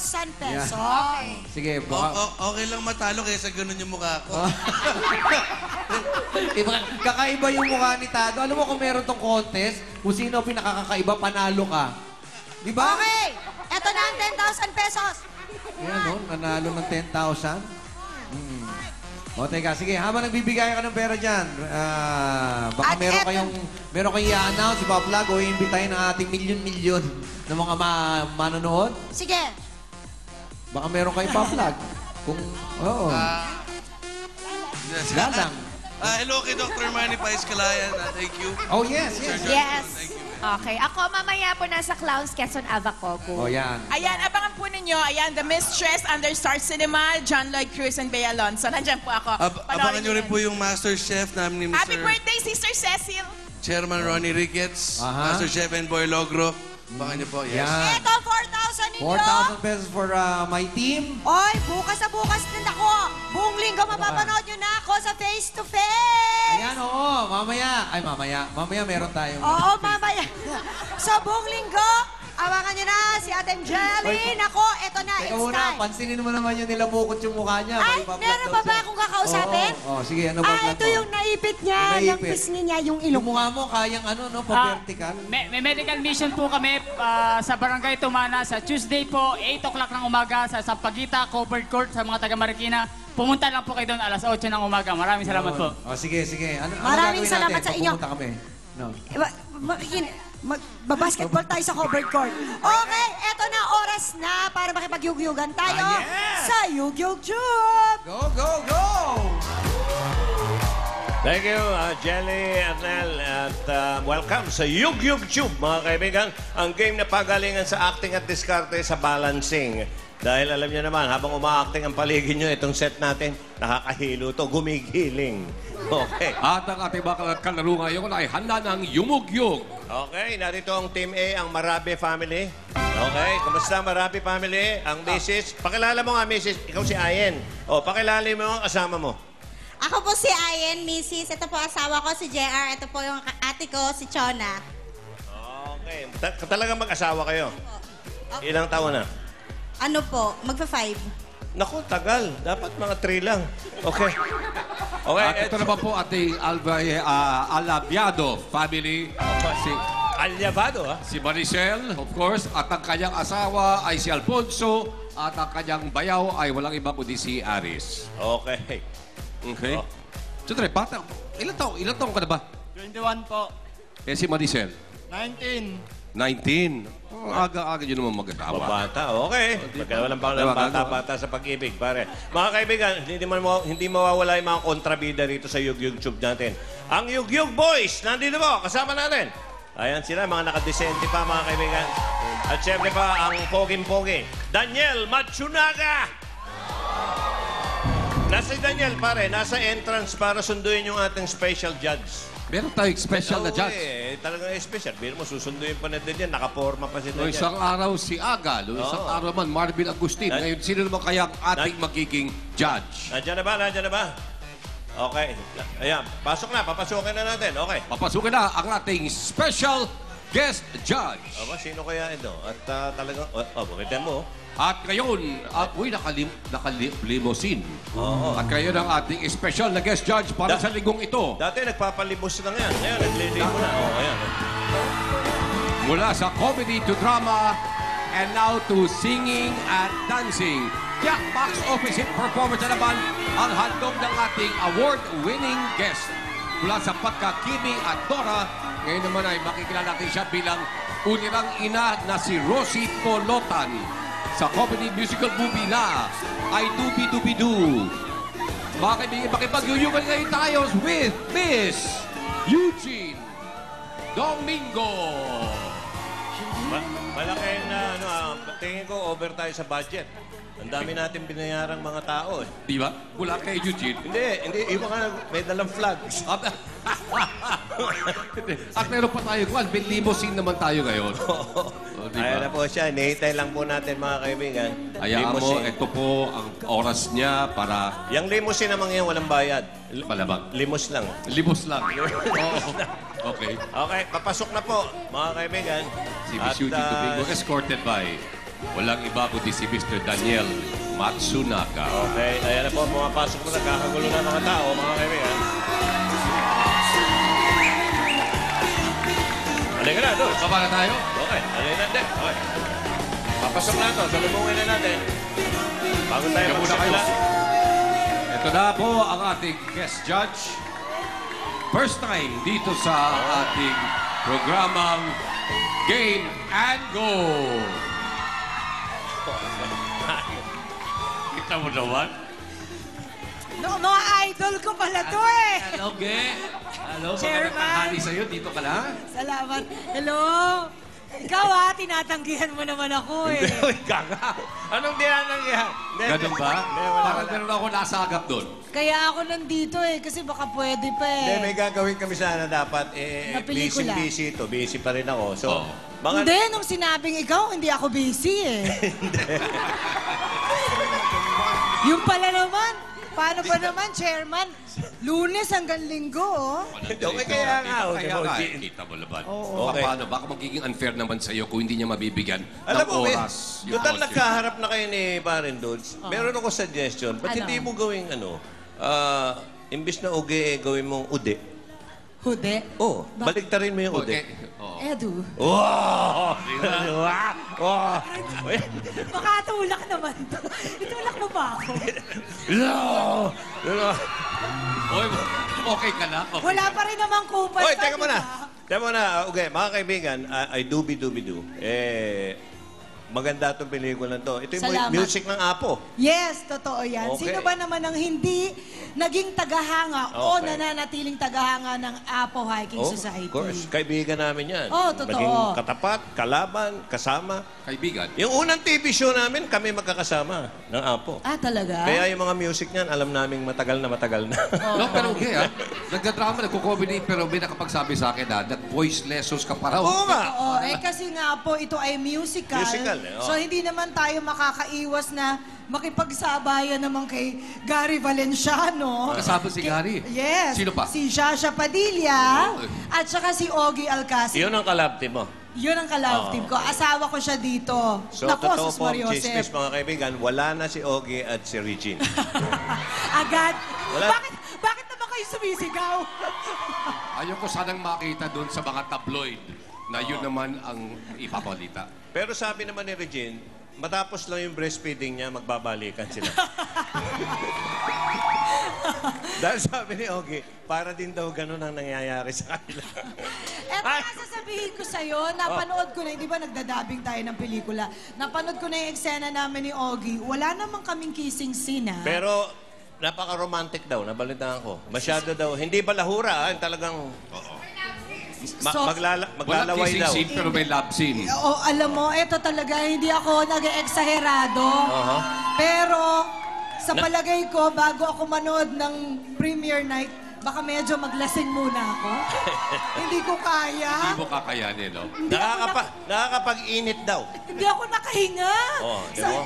pesos. Sige, baka... Okay lang matalo kaysa ganun yung mukha ko. Kakaiba yung mukha ni Tado. Alam mo kung meron tong contest, kung sino pinakakakaiba, panalo ka. Di ba? Okay, eto na ang 10,000 pesos. Yan, no? Nanalo ng 10,000. O, teka, sige, habang nagbibigay ka ng pera dyan, baka At meron kayong i-announce, si Paplag, o iimbitahin ang ating milyon-milyon ng mga manonood. Sige. Baka meron kayong Paplag. Kung, oo. Lalang. Hello kay Dr. Manny Pais Calayan. Thank you. Oh, yes, yes. Sir John, Yes. thank you. Okay. Ako mamaya po nasa Clowns Quezon O, Avacoco. yan. Ayan, abangan po ninyo. Ayan, The Mistress under Star Cinema, John Lloyd Cruz and Bea Alonso. Nandiyan po ako. Abangan nyo rin po yung Master Chef namin ni Happy Mr. birthday, Sister Cecil. Chairman Ronnie Ricketts, Aha. Master Chef and Boy Logro. Abangan nyo po, yes. Yan. Eto, 4,000 ninyo. 4,000 pesos for my team. Oy, bukas na bukas din ako. Buong linggo mapapanood nyo na ako sa Face to Face. Ayan, oo. Mamaya. Ay, mamaya. Mamaya meron tayo. Oo, mamaya. So, buong linggo, awangan nyo na si Ate Jelly. Nako, eto na, Teka it's muna, time. pansinin mo naman yung nilabukot yung mukha niya. Ay, May pa-vlog meron daw pa ba siya. akong kakausapin? Oo, sige, ano ba plan Ito mo? yung naipit niya, Yung yung naipit. pisngi niya, yung Yung ilong. mukha mo, kayang ano, no? Pa-vertical. May medical mission po kami sa Barangay Tumana sa Tuesday po, 8 o'clock ng umaga sa Sampaguita, Covered Court sa mga taga Marikina. Pumunta lang po kayo doon alas 8 ng umaga. Maraming salamat po. Oh, sige, sige. Ano Maraming gagawin salamat natin sa pag inyo. pumunta kami? No. Magbabasketball tayo sa covered court. Okay, eto na, oras na para makipagyugyugan tayo sa Yugyug Tube. Go, go, go! Thank you, Jelly, Arnel, at welcome sa Yug Yug Tube, mga kaibigan. Ang game na pagalingan sa acting at diskarte sa balancing. Dahil alam niyo naman, habang uma-acting ang paligid niyo, itong set natin, nakakahilo to, gumigiling. Okay. At ang ating mga kalaro ngayon ay handa ng yumugyug. Okay, narito ang Team A, ang Marabe family. Okay, kumusta Marabe family? Ang Mrs. Pakilala mo nga, Mrs. Ikaw si Ayen. O, pakilala mo ang kasama mo. Ako po si Ayen, Mrs. Ito po asawa ko si JR. Ito po yung ate ko, si Chona. Okay. Talagang mag-asawa kayo? Ilang taon na? Ano po, magpa-5. Naku, tagal. Dapat mga 3 lang. Okay. Okay. At ito naman po ating Alabiado family. Si, Alyabado, ha? si Maricel, of course. At ang kanyang asawa ay si Alfonso. At ang kanyang bayaw ay walang iba kundi si Aris. Okay. Okay? Oh. Siyempre, bata. Ilan taong ka na ba? 21 po. Eh si Maricel? 19. 19. Oh, aga-aga yun naman mag-asawa. Bata, okay. Walang Diba, bata-bata sa pag-ibig, pare. Mga kaibigan, hindi mawawala yung mga kontrabida rito sa Yug Yug Tube natin. Ang Yug Yug Boys, nandito po, kasama natin. Ayan sila, mga nakadesente pa, mga kaibigan. At syempre pa, ang poging-pogi, Daniel Matsunaga! Nasa Daniel, pare, nasa entrance para sunduin yung ating special judge. Meron tayong special na judge. Talagang special. Biro mo, susunduin pa na din yan. Nakaporma pa si No, Daniel. isang araw si Aga. No, isang araw man, Marvin Agustin. Ngayon, sino naman kaya ang ating magiging judge? Nandiyan na ba? Nandiyan na ba? Okay. Ayan. Pasok na. Papasukin na natin. Okay. Papasukin na ang ating special guest judge. Aba, sino kaya ito? At talagang... bakit mo? At ngayon, naka-limousine. Oo. At ngayon ang ating special na guest judge para sa linggong ito. Dati nagpapalimos lang yan. Ngayon, naglilimo na. Ayan. Mula sa comedy to drama and now to singing and dancing. Kaya box office hit performance na naman ang handog ng ating award-winning guest. Mula sa Pagka-Kimi at Dora, ngayon naman ay makikilala natin siya bilang unirang ina na si Rosie Polotan sa comedy musical movie na I Doobie Doobie Doo. Mga kaibigan, makipagyuyugan ngayon tayo with Miss Eugene Domingo. Malaki na, tingin ko, over tayo sa budget. Ang dami natin binayarang mga tao. Di ba? Mula kay Eugene. Hindi. Iba ka, may dalang flags. At meron pa tayo, Juan. May limousine naman tayo ngayon. Diba? Ayan na po siya. Nihintay lang po natin, mga kaibigan. Hayaan mo, ito po ang oras niya para Yung limousine naman ngayon, walang bayad. malamang. Limos lang. Limos lang. Oo. Okay. Okay, papasok na po, mga kaibigan. Si Miss Eugene Domingo, escorted by Walang iba kundi si Mr. Daniel Matsunaka. Okay, ayan na po, pumapasok na, nagkakagulo na mga tao, mga kaibigan. Halika na, doon. Baba na tayo. Okay, halika na din. Okay. Papasok na ito, salubungin na natin. Bago tayo Kaya muna kayo. magsimula. Ito na po ang ating guest judge. First time dito sa ating programang Game and Go. Kita mo naman. No, mga idol ko pala to eh. Hello, Ge. Hello, Chairman. magandang sa'yo. Dito ka na. Salamat. Hello. Ikaw tinatanggihan mo naman ako eh. Uy, kaka. Anong dinananggihan? Ganun ba? Parang meron ako nasagap doon. Kaya ako nandito eh, kasi baka pwede pa Hindi, may eh. gagawin kami sana dapat. Na pelikula. Busy ito. Busy pa rin ako. So, Oo. Hindi, nung sinabing ikaw, hindi ako busy eh. Yung pala naman, paano ba naman, Chairman? Lunes hanggang Linggo, oh. Okay, kaya nga. Kaya nga, kita mo laban. Okay. Paano? Baka magiging unfair naman sa'yo kung hindi niya mabibigyan Alam ng mo, oras. yung total costume. nagkaharap na kayo ni Paren Dudes. Meron ako suggestion. Ba't Ano? hindi mo gawing imbis na uge, gawin mong ude. Hude. Oh, baliktarin mo yung ude. Okay. Oo. Edu. Wow! Wow! Makatulak naman to. Itulak mo ba ako? Oy, okay ka na? Okay. Wala pa rin namang kupal. Oy, pa, teka muna. diba? Teka muna. Okay, mga kaibigan, I do. Maganda itong pelikula to. Ito yung Salamat. music ng Apo. Yes, totoo yan. Okay. Sino ba naman ang hindi naging tagahanga o Okay. nananatiling tagahanga ng Apo Hiking Society? Of course. Kaibigan namin yan. Oh, totoo. Maging katapat, kalaban, kasama. Kaibigan. Yung unang TV show namin, kami magkakasama ng Apo. Ah, talaga? Kaya yung mga music niyan, alam naming matagal na. No, pero okay ha. Nagdadrama, nagko-comedy, pero may nakapagsabi sa akin nag-voice lessons ka pa raw. Oo nga. Oo, kasi nga po, ito ay musical. Musical, eh, oo. So, hindi naman tayo makakaiwas na makipagsabayan naman kay Gary Valenciano. Kasama si Gary? Yes. Sino pa? Si Shasha Padilla at saka si Ogie Alcacid. Yun ang kalab team mo. Yun ang ka-love team ko. Asawa ko siya dito. So, Naku, totoo sus po, Mario chismis Joseph. mga kaibigan, wala na si Ogie at si Regine. Agad. Wala. Bakit naman kayo sumisigaw? Ayoko sanang makita doon sa mga tabloid na yun naman ang ipapalita. Pero sabi naman ni Regine, matapos lang yung breastfeeding niya, magbabalikan sila. Dahil sabi ni Ogie, para din daw ganun ang nangyayari sa kanila. Eto Ay! nga sasabihin ko sa'yo, napanood ko na, di ba nagdadabing tayo ng pelikula, napanood ko na yung eksena namin ni Ogie, wala namang kaming kissing scene, ha? Pero napaka-romantic daw, nabalitaan ko. Masyado daw, hindi balahura, talagang So- Walang maglalaway kissing daw. scene pero may love scene. Oo, alam mo, eto talaga, hindi ako nag-exagerado. Aha. Pero, sa palagay ko, bago ako manood ng premiere night, baka medyo maglasing muna ako. Hindi ko kaya. Hindi mo kakayanin, no? Nakakapag-init daw. Hindi ako nakahinga. Oh, di mo?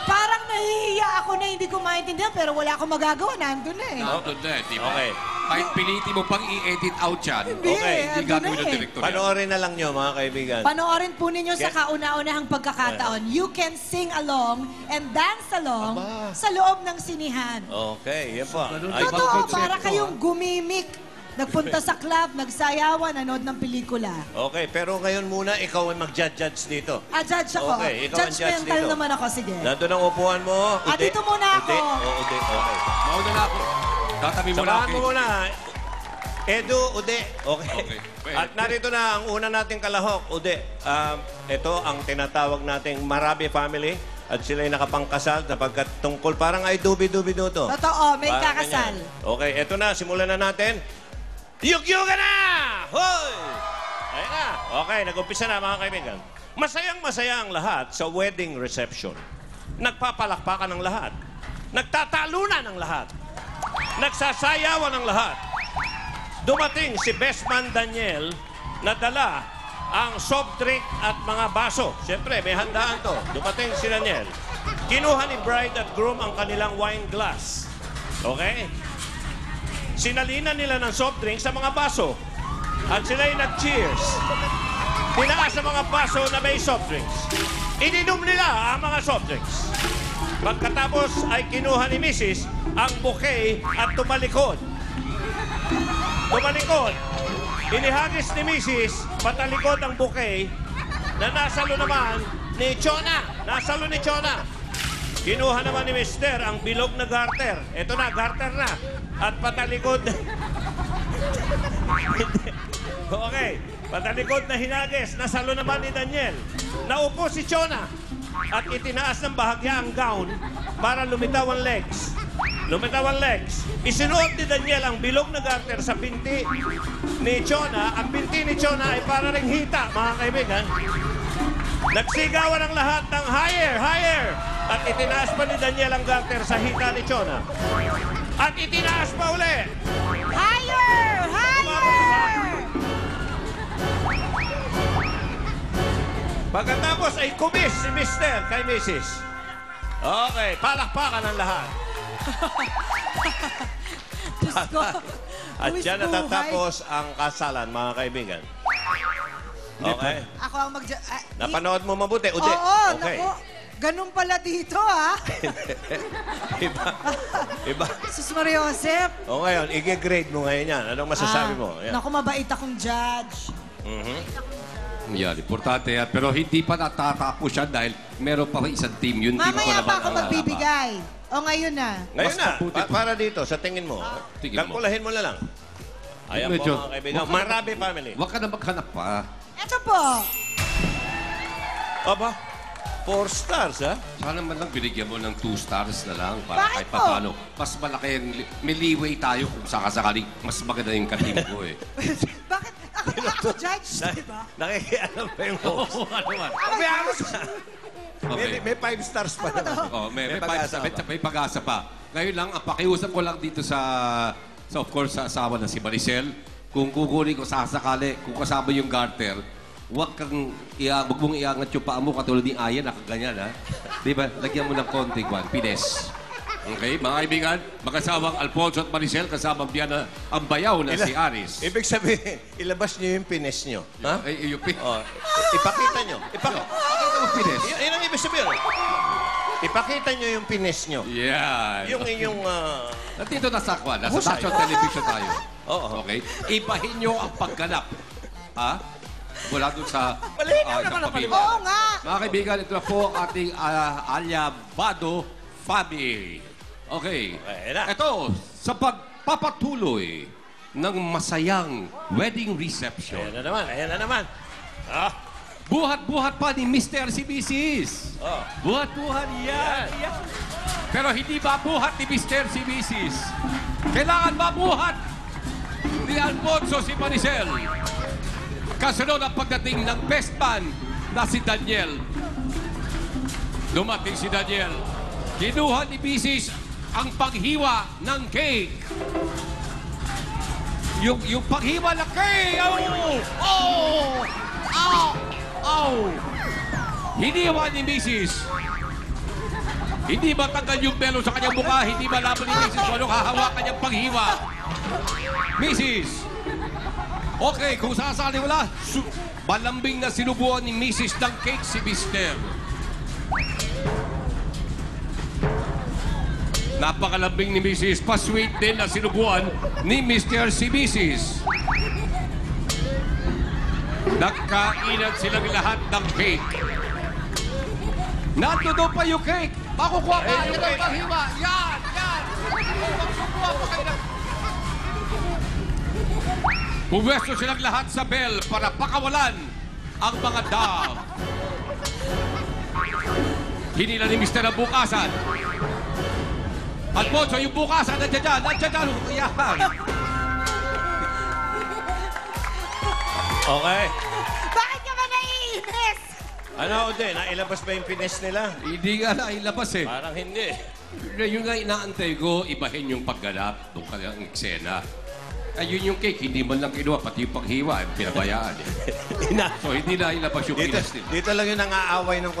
Parang nahihiya ako na hindi ko maintindihan, pero wala akong magagawa. Nandun na eh. Nandun na, di ba? Okay. Kahit piniti mo pang i-edit out yan, Hindi, Okay, hindi andun gagawin na ng eh. direktor yan. Panoorin na lang nyo, mga kaibigan. Panoorin po ninyo sa kauna-unahang pagkakataon. You can sing along and dance along sa loob ng sinihan. Okay, yan po. Ganun, Ay, ibang Totoo, konsepto, para kayong gumimik. Nagpunta sa club, nagsayawan, nanood ng pelikula. Okay, pero ngayon muna, ikaw ang mag-judge dito. Judge ako. Okay, ikaw ang judge Judgmental dito. naman ako, sige. Nandun ang upuan mo. Dito muna ako. Ude. Okay. Mauna na ako. Tatabi mo na Samahan ako. mo muna. Edu, Ude. Okay. Okay. At narito na ang una nating kalahok, Ude. Ito ang tinatawag nating Marabi family. At sila'y nakapangkasal sapagkat tungkol parang ay dubi-dubi-do to. Totoo, may Parang kakasal. ganyan. Okay, eto na. Simulan na natin. Yugyuga na! Hoy! Ayun na. Okay, nag-umpisa na mga kaibigan. Masayang-masaya ang lahat sa wedding reception. Nagpapalakpakan ng lahat. Nagtatalunan ng lahat. Nagsasayawan ng lahat. Dumating si Bestman Daniel na dala ang soft drink at mga baso. Siyempre, may handaan to. Dumating si Daniel. Kinuha ni bride at groom ang kanilang wine glass. Okay? Sinalinan nila ng soft drink sa mga baso. At sila'y nag-cheers. Tinaas sa mga baso na may soft drinks. Ininom nila ang mga soft drinks. Pagkatapos ay kinuha ni Mrs. ang bouquet at tumalikod. Inihagis ni Mrs. patalikod ang bouquet na nasalo naman ni Chona. Nasalo ni Chona. Kinuha naman ni Mister ang bilog na garter. Ito na, garter na. At patalikod. Okay. Patalikod na hinagis. Nasalo naman ni Daniel. Naupo si Chona. At itinaas ng bahagya ang gown para lumitaw ang legs. Isinuot ni Daniel ang bilog na garter sa binti ni Chona. Ang binti ni Chona ay para ring hita, mga kaibigan. Nagsigawan ang lahat ng higher! At itinaas pa ni Daniel ang garter sa hita ni Chona. At itinaas pa uli. Higher! Pagkatapos ay kumis si Mister kay Mrs. Okay, palakpakan ang lahat. Diyos ko. At Buwis dyan buhay. natatapos ang kasalan, mga kaibigan. Okay. Ako ang Napanood mo mabuti? Udi. Oo, Okay. naku. Ganun pala dito, ha? Iba. Sus Maria Josep. O ngayon, i-grade mo ngayon yan. Anong masasabi mo? Yan. Naku, mabait akong judge. Yan, importante yan. Pero hindi pa natatapos yan dahil meron pa isang team. Yung team ko Mamaya naman pa ako ang magbibigay. O ngayon na. Ngayon Mas na, mabuti pa. para dito, sa tingin mo. Tingin mo. Kalkulahin mo na lang. Ayan po, Medyo- mga kaibigan. Wag ka na- Marami family. Huwag ka na maghanap pa. Ito po. Aba, 4 stars, ha? Sana man lang binigyan mo ng 2 stars na lang para Bakit kahit po? paano. Mas malaki ang may leeway tayo kung sakasakaling mas maganda yung katim ko eh. Bakit? Ako judge, di ba? Nakikialam pa yung host. Ano man? May 5 stars pa naman. Oh, may pag-asa pag-asa pa. may pag-asa pa. Ngayon lang, ang pakiusap ko lang dito sa of course, sa asawa na si Maricel. Kung kukunin ko sasakali, kung kasama yung garter, huwag mong iangat yung paa mo katulad ni Aya, nakaganyan, ha? Di ba? Lagyan mo ng konting pines. Okay, mga kaibigan, mag-asawang Alfonso at Maricel, kasama ang bayaw na si Aris. Ibig sabihin, ilabas niyo yung pines niyo. Ha? Ay, yung Oh, ipakita niyo. Pakita mo pines. Yun ang ibig sabihin. Ipakita niyo yung pines niyo. Yan. Yung inyong... Nandito na sa Kwan, nasa Husay. national television tayo. Oo. Okay? Ibahin nyo ang pagganap. Ha? Mula dun sa... Malinaw naman isang ang pamilya. Oo nga. Mga kaibigan, ito na po ang ating Alyabado family. Okay. Ayan na. Ito, sa pagpapatuloy ng masayang wedding reception. Ayan na naman. Ah, Buhat-buhat pa ni Mr. si Mrs. oh. Buhat-buhat yan. Pero hindi mabuhat ni Mr. si Mrs. Kailangan mabuhat ni Alfonso si Maricel. Kasunod ang pagdating ng best man na si Daniel. Dumating si Daniel. Kinuha ni Mrs. ang paghiwa ng cake. Yung paghiwa ng cake! Oh! Oh! Oh! Hiniwa ni Mrs. Hindi matanggal yung pelo sa kanyang mukha. Hindi malaman ni Mrs. kung anong hahawakan niyang paghiwa. Mrs. Okay, kung sasali wala, malambing na sinubuan ni Mrs. ng cake si Mr. Napakalambing ni Mrs. Pa-sweet din na sinubuan ni Mr. si Mrs. Nagkainan silang lahat ng cake. Nandoon pa yung cake. Makukuha pa kayo ng panghiwa. Yan! Yan! Magsukuha pa kayo ng... Pumwesto silang lahat sa bell para pakawalan ang mga dove. Hinila ni Mr. ang bukasan. Alfonso, yung bukasan, nandiyan dyan. Nandiyan dyan. Yan. Okay. Bakit ka ba naiinis? Ano, Ode? Nailabas ba yung pines nila? Hindi nga na ilabas eh. Parang hindi. Yung nga inaantay ko, ibahin yung pagganap ng kanyang eksena. Ayun yung cake, hindi man lang kinuha, pati yung paghiwa, pinabayaan eh. So hindi na ilabas yung Dito, pinas nila. dito lang yung nang-aaway ng